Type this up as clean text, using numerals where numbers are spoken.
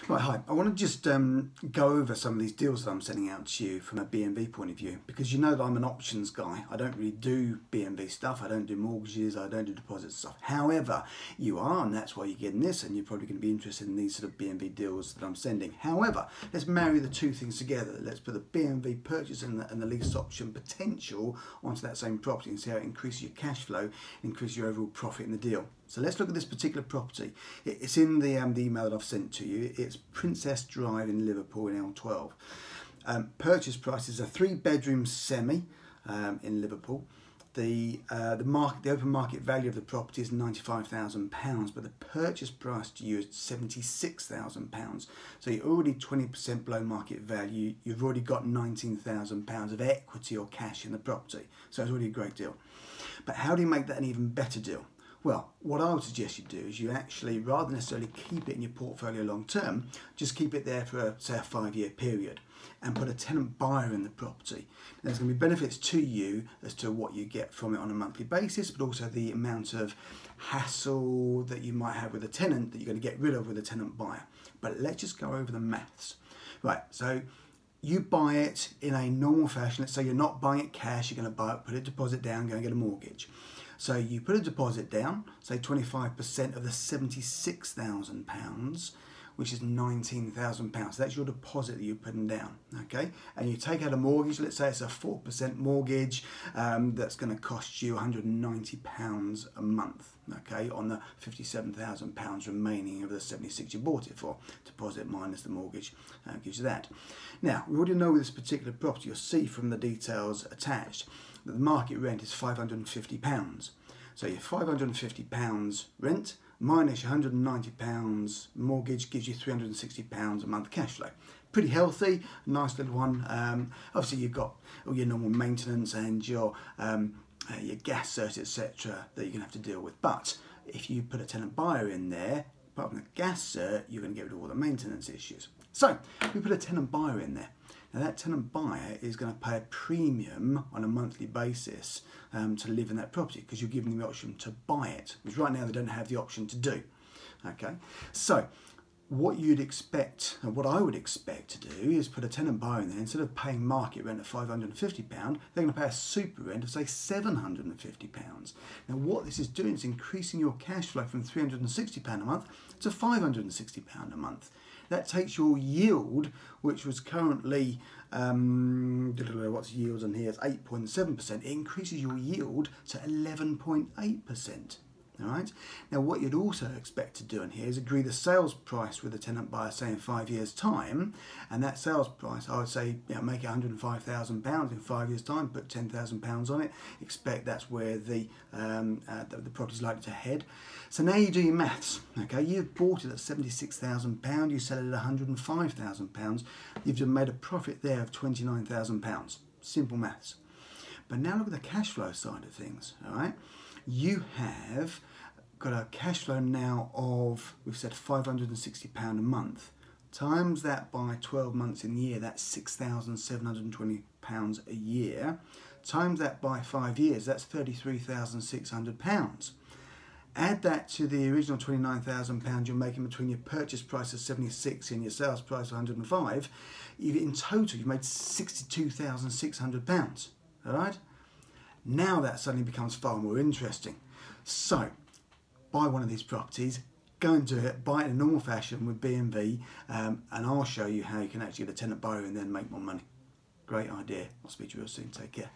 Right, hi. I want to just go over some of these deals that I'm sending out to you from a BNV point of view, because you know that I'm an options guy. I don't really do BNV stuff. I don't do mortgages. I don't do deposit stuff. However, you are, and that's why you're getting this, and you're probably going to be interested in these sort of BNV deals that I'm sending. However, let's marry the two things together. Let's put the BNV purchase and the lease option potential onto that same property and see how it increases your cash flow, increases your overall profit in the deal. So let's look at this particular property. It's in the email that I've sent to you. It's Princess Drive in Liverpool in L12. Purchase price is a 3-bedroom semi in Liverpool. The open market value of the property is £95,000, but the purchase price to you is £76,000. So you're already 20% below market value. You've already got £19,000 of equity or cash in the property. So it's already a great deal. But how do you make that an even better deal? Well, what I would suggest you do is you actually, rather than necessarily keep it in your portfolio long term, just keep it there for, say, a 5-year period and put a tenant buyer in the property. Now, there's going to be benefits to you as to what you get from it on a monthly basis, but also the amount of hassle that you might have with a tenant that you're going to get rid of with a tenant buyer. But let's just go over the maths. Right, so you buy it in a normal fashion. Let's say you're not buying it cash, you're going to buy it, put a deposit down, go and get a mortgage. So you put a deposit down, say 25% of the £76,000, which is £19,000. So that's your deposit that you're putting down, okay? And you take out a mortgage, let's say it's a 4% mortgage, that's going to cost you £190 a month, okay, on the £57,000 remaining of the 76 you bought it for. Deposit minus the mortgage gives you that. Now, we already know with this particular property, you'll see from the details attached, that the market rent is £550. So your £550 rent minus your £190 mortgage gives you £360 a month cash flow. Pretty healthy, nice little one. Obviously you've got all your normal maintenance and your gas cert, etc. that you're going to have to deal with. But if you put a tenant buyer in there, apart from the gas cert, you're going to get rid of all the maintenance issues. So we put a tenant buyer in there. Now that tenant buyer is going to pay a premium on a monthly basis to live in that property, because you're giving them the option to buy it, which right now they don't have the option to do. Okay, so what you'd expect, and what I would expect to do, is put a tenant buyer in there. Instead of paying market rent of £550, they're going to pay a super rent of say £750. Now what this is doing is increasing your cash flow from £360 a month to £560 a month. That takes your yield, which was currently, what's yields on here, it's 8.7%. It increases your yield to 11.8%. All right. Now, what you'd also expect to do in here is agree the sales price with the tenant buyer, say in 5 years' time, and that sales price, I would say, make it £105,000 in 5 years' time. Put £10,000 on it. Expect that's where the property's likely to head. So now you do your maths. Okay, you've bought it at £76,000. You sell it at £105,000. You've just made a profit there of £29,000. Simple maths. But now look at the cash flow side of things. All right. You have got a cash flow now of, we've said £560 a month. Times that by 12 months in the year, that's £6,720 a year. Times that by 5 years, that's £33,600. Add that to the original £29,000 you're making between your purchase price of 76 and your sales price of 105. In total, you've made £62,600. All right? Now that suddenly becomes far more interesting. So, buy one of these properties, go and do it, buy it in a normal fashion with BNV, and I'll show you how you can actually get a tenant buyer and then make more money. Great idea. I'll speak to you real soon. Take care.